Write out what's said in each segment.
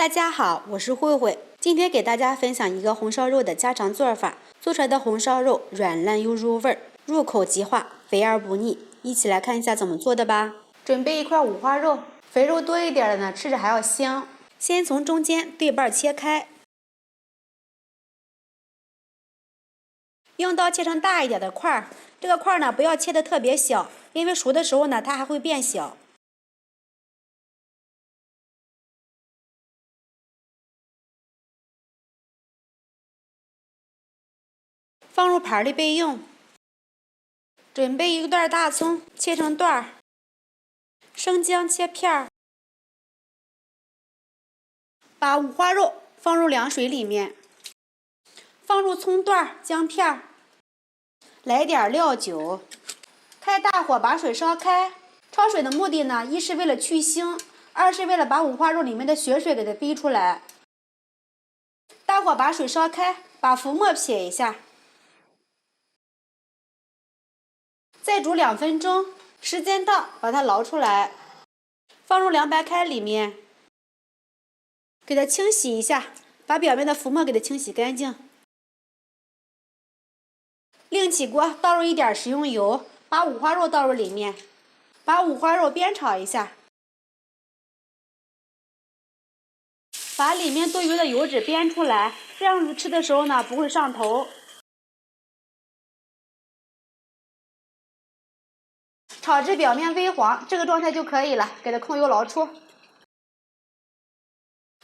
大家好，我是慧慧，今天给大家分享一个红烧肉的家常做法。做出来的红烧肉软烂又入味儿，入口即化，肥而不腻。一起来看一下怎么做的吧。准备一块五花肉，肥肉多一点的呢，吃着还要香。先从中间对半切开，用刀切成大一点的块儿。这个块儿呢，不要切得特别小，因为熟的时候呢，它还会变小。放入盘里备用。准备一段大葱，切成段儿；生姜切片儿。把五花肉放入凉水里面，放入葱段、姜片，来点料酒，开大火把水烧开。焯水的目的呢，一是为了去腥，二是为了把五花肉里面的血水给它逼出来。大火把水烧开，把浮沫撇一下。再煮2分钟，时间到，把它捞出来，放入凉白开里面，给它清洗一下，把表面的浮沫给它清洗干净。另起锅，倒入一点食用油，把五花肉倒入里面，把五花肉煸炒一下，把里面多余的油脂煸出来，这样子吃的时候呢，不会上头。炒至表面微黄，这个状态就可以了，给它控油捞出。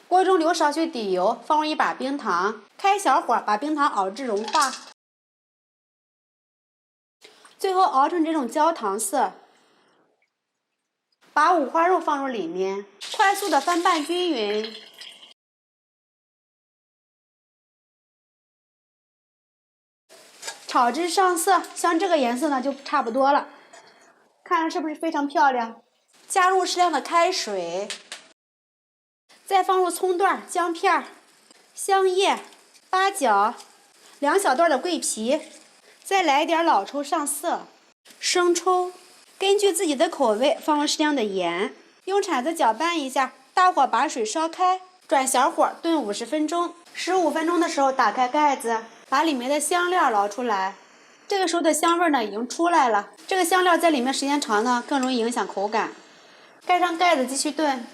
锅中留少许底油，放入一把冰糖，开小火把冰糖熬至融化，最后熬成这种焦糖色。把五花肉放入里面，快速的翻拌均匀。炒至上色，像这个颜色呢就差不多了。看着是不是非常漂亮？加入适量的开水，再放入葱段、姜片、香叶、八角、2小段的桂皮，再来一点老抽上色，生抽，根据自己的口味放入适量的盐，用铲子搅拌一下，大火把水烧开，转小火炖50分钟。15分钟的时候打开盖子，把里面的香料捞出来。这个时候的香味呢已经出来了，这个香料在里面时间长呢，更容易影响口感。盖上盖子继续炖，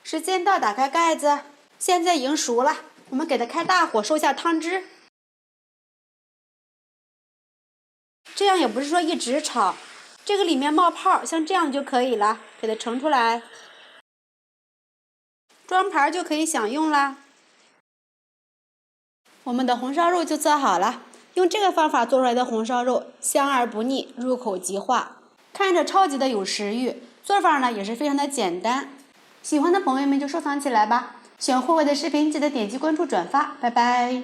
时间到，打开盖子，现在已经熟了，我们给它开大火收下汤汁。这样也不是说一直炒，这个里面冒泡，像这样就可以了，给它盛出来，装盘就可以享用啦。我们的红烧肉就做好了。用这个方法做出来的红烧肉香而不腻，入口即化，看着超级的有食欲。做法呢也是非常的简单，喜欢的朋友们就收藏起来吧。喜欢慧慧的视频记得点击关注转发，拜拜。